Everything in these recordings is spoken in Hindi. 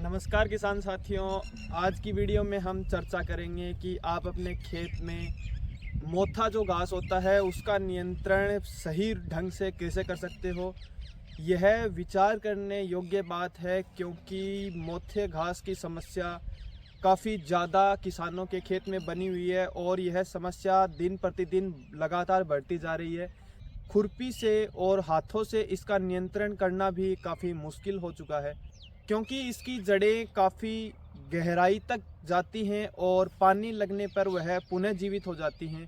नमस्कार किसान साथियों, आज की वीडियो में हम चर्चा करेंगे कि आप अपने खेत में मोथा जो घास होता है उसका नियंत्रण सही ढंग से कैसे कर सकते हो। यह विचार करने योग्य बात है क्योंकि मोथे घास की समस्या काफ़ी ज़्यादा किसानों के खेत में बनी हुई है और यह समस्या दिन प्रतिदिन लगातार बढ़ती जा रही है। खुरपी से और हाथों से इसका नियंत्रण करना भी काफ़ी मुश्किल हो चुका है क्योंकि इसकी जड़ें काफ़ी गहराई तक जाती हैं और पानी लगने पर वह पुनः जीवित हो जाती हैं।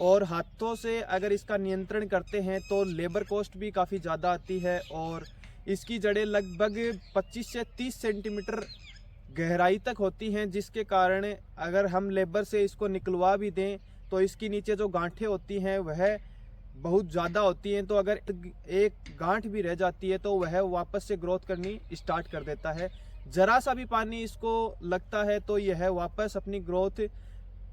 और हाथों से अगर इसका नियंत्रण करते हैं तो लेबर कॉस्ट भी काफ़ी ज़्यादा आती है और इसकी जड़ें लगभग 25 से 30 सेंटीमीटर गहराई तक होती हैं, जिसके कारण अगर हम लेबर से इसको निकलवा भी दें तो इसकी नीचे जो गांठें होती हैं वह बहुत ज़्यादा होती हैं। तो अगर एक गांठ भी रह जाती है तो वह वापस से ग्रोथ करनी स्टार्ट कर देता है। ज़रा सा भी पानी इसको लगता है तो यह वापस अपनी ग्रोथ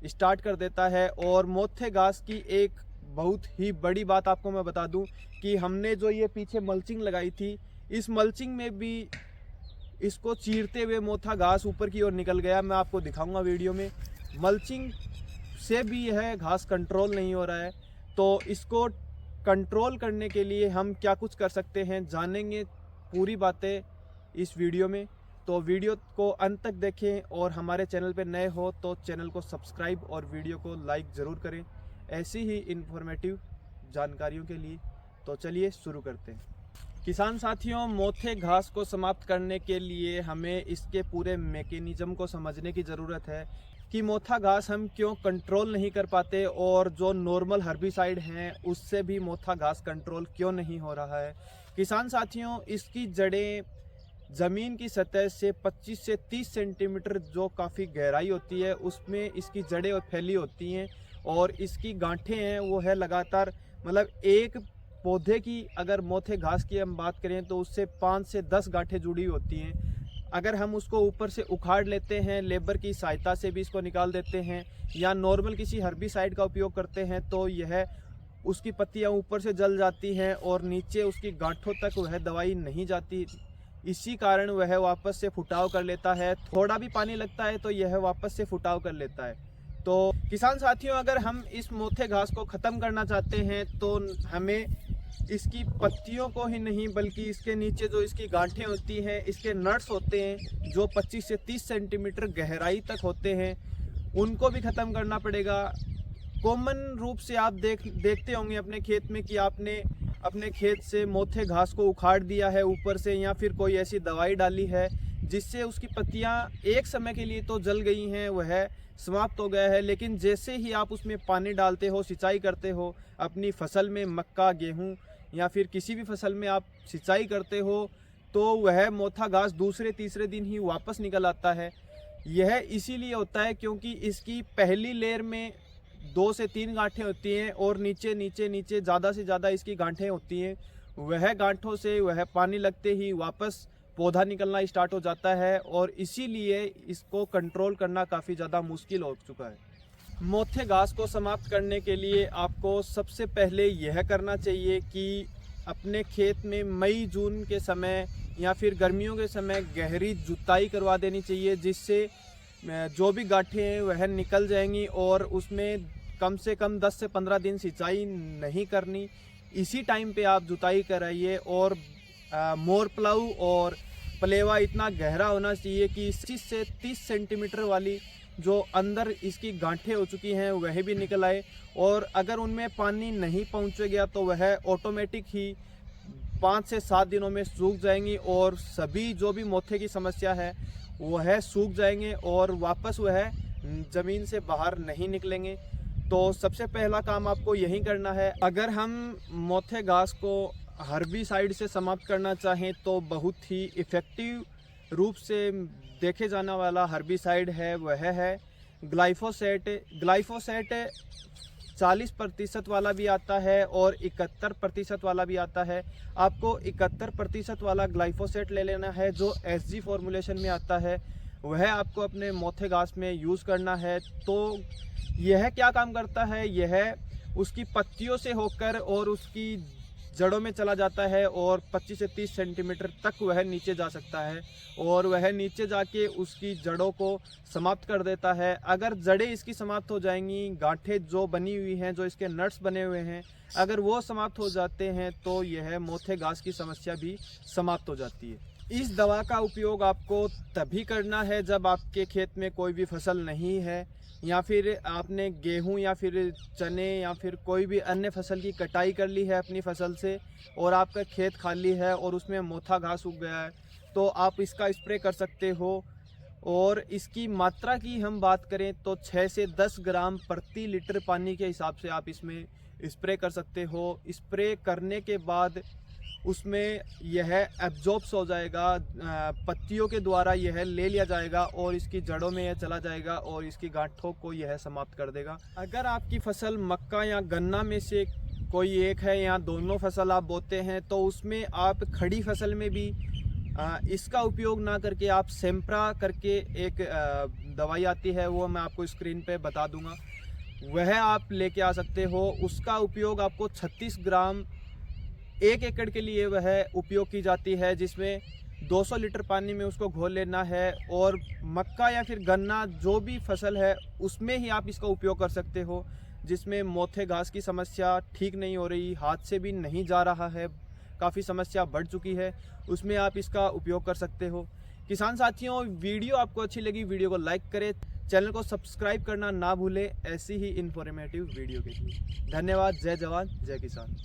स्टार्ट कर देता है। और मोथे घास की एक बहुत ही बड़ी बात आपको मैं बता दूं कि हमने जो ये पीछे मल्चिंग लगाई थी, इस मल्चिंग में भी इसको चीरते हुए मोथा घास ऊपर की ओर निकल गया। मैं आपको दिखाऊंगा वीडियो में। मल्चिंग से भी यह घास कंट्रोल नहीं हो रहा है, तो इसको कंट्रोल करने के लिए हम क्या कुछ कर सकते हैं जानेंगे पूरी बातें इस वीडियो में। तो वीडियो को अंत तक देखें और हमारे चैनल पर नए हो तो चैनल को सब्सक्राइब और वीडियो को लाइक ज़रूर करें ऐसी ही इन्फॉर्मेटिव जानकारियों के लिए। तो चलिए शुरू करते हैं। किसान साथियों, मोथे घास को समाप्त करने के लिए हमें इसके पूरे मैकेनिज्म को समझने की ज़रूरत है कि मोथा घास हम क्यों कंट्रोल नहीं कर पाते और जो नॉर्मल हर्बिसाइड हैं उससे भी मोथा घास कंट्रोल क्यों नहीं हो रहा है। किसान साथियों, इसकी जड़ें ज़मीन की सतह से 25 से 30 सेंटीमीटर जो काफ़ी गहराई होती है उसमें इसकी जड़ें फैली होती हैं और इसकी गांठें हैं वो है लगातार, मतलब एक पौधे की अगर मोथे घास की हम बात करें तो उससे 5 से 10 गांठें जुड़ी होती हैं। अगर हम उसको ऊपर से उखाड़ लेते हैं, लेबर की सहायता से भी इसको निकाल देते हैं या नॉर्मल किसी हर्बिसाइड का उपयोग करते हैं तो यह उसकी पत्तियां ऊपर से जल जाती हैं और नीचे उसकी गांठों तक वह दवाई नहीं जाती। इसी कारण वह वापस से फुटाव कर लेता है। थोड़ा भी पानी लगता है तो यह वापस से फुटाव कर लेता है। तो किसान साथियों, अगर हम इस मोथे घास को ख़त्म करना चाहते हैं तो हमें इसकी पत्तियों को ही नहीं बल्कि इसके नीचे जो इसकी गांठें होती हैं, इसके नट्स होते हैं जो 25 से 30 सेंटीमीटर गहराई तक होते हैं, उनको भी ख़त्म करना पड़ेगा। कॉमन रूप से आप देखते होंगे अपने खेत में कि आपने अपने खेत से मोथे घास को उखाड़ दिया है ऊपर से या फिर कोई ऐसी दवाई डाली है जिससे उसकी पत्तियां एक समय के लिए तो जल गई हैं, वह समाप्त हो गया है। लेकिन जैसे ही आप उसमें पानी डालते हो, सिंचाई करते हो, अपनी फसल में मक्का, गेहूं या फिर किसी भी फसल में आप सिंचाई करते हो तो वह मोथा घास दूसरे तीसरे दिन ही वापस निकल आता है। यह इसीलिए होता है क्योंकि इसकी पहली लेयर में 2 से 3 गांठें होती हैं और नीचे नीचे नीचे ज़्यादा से ज़्यादा इसकी गांठें होती हैं। वह गांठों से वह पानी लगते ही वापस पौधा निकलना स्टार्ट हो जाता है और इसीलिए इसको कंट्रोल करना काफ़ी ज़्यादा मुश्किल हो चुका है। मोथे घास को समाप्त करने के लिए आपको सबसे पहले यह करना चाहिए कि अपने खेत में मई जून के समय या फिर गर्मियों के समय गहरी जुताई करवा देनी चाहिए, जिससे जो भी गांठें हैं वह निकल जाएंगी और उसमें कम से कम 10 से 15 दिन सिंचाई नहीं करनी। इसी टाइम पे आप जुताई कराइए और मोर प्लाऊ और पलेवा इतना गहरा होना चाहिए कि 25 से 30 सेंटीमीटर वाली जो अंदर इसकी गांठें हो चुकी हैं वह भी निकल आए। और अगर उनमें पानी नहीं पहुंचेगा तो वह ऑटोमेटिक ही 5 से 7 दिनों में सूख जाएंगी और सभी जो भी मोथे की समस्या है वह सूख जाएंगे और वापस वह ज़मीन से बाहर नहीं निकलेंगे। तो सबसे पहला काम आपको यही करना है। अगर हम मोथे घास को हर्बिसाइड से समाप्त करना चाहें तो बहुत ही इफ़ेक्टिव रूप से देखे जाने वाला हर्बिसाइड है वह है ग्लाइफोसेट। ग्लाइफोसेट 40% वाला भी आता है और 71% वाला भी आता है। आपको 71% वाला ग्लाइफोसेट ले लेना है जो SG फॉर्मुलेशन में आता है, वह आपको अपने मोथे घास में यूज़ करना है। तो यह क्या काम करता है, यह उसकी पत्तियों से होकर और उसकी जड़ों में चला जाता है और 25 से 30 सेंटीमीटर तक वह नीचे जा सकता है और वह नीचे जाके उसकी जड़ों को समाप्त कर देता है। अगर जड़ें इसकी समाप्त हो जाएंगी, गांठें जो बनी हुई हैं, जो इसके नट्स बने हुए हैं, अगर वो समाप्त हो जाते हैं तो यह मोथे घास की समस्या भी समाप्त हो जाती है। इस दवा का उपयोग आपको तभी करना है जब आपके खेत में कोई भी फसल नहीं है या फिर आपने गेहूं या फिर चने या फिर कोई भी अन्य फसल की कटाई कर ली है अपनी फसल से और आपका खेत खाली है और उसमें मोथा घास उग गया है, तो आप इसका स्प्रे कर सकते हो। और इसकी मात्रा की हम बात करें तो 6 से 10 ग्राम प्रति लीटर पानी के हिसाब से आप इसमें स्प्रे कर सकते हो। स्प्रे करने के बाद उसमें यह एब्जॉर्ब्स हो जाएगा, पत्तियों के द्वारा यह ले लिया जाएगा और इसकी जड़ों में यह चला जाएगा और इसकी गांठों को यह समाप्त कर देगा। अगर आपकी फसल मक्का या गन्ना में से कोई एक है या दोनों फसल आप बोते हैं तो उसमें आप खड़ी फसल में भी इसका उपयोग ना करके आप सेम्प्रा करके एक दवाई आती है, वो मैं आपको स्क्रीन पे बता दूंगा, वह आप लेके आ सकते हो। उसका उपयोग आपको 36 ग्राम 1 एकड़ के लिए वह उपयोग की जाती है, जिसमें 200 लीटर पानी में उसको घोल लेना है। और मक्का या फिर गन्ना जो भी फसल है उसमें ही आप इसका उपयोग कर सकते हो, जिसमें मोथे घास की समस्या ठीक नहीं हो रही, हाथ से भी नहीं जा रहा है, काफ़ी समस्या बढ़ चुकी है, उसमें आप इसका उपयोग कर सकते हो। किसान साथियों, वीडियो आपको अच्छी लगी, वीडियो को लाइक करें, चैनल को सब्सक्राइब करना ना भूलें ऐसी ही इन्फॉर्मेटिव वीडियो के लिए। धन्यवाद। जय जवान जय किसान।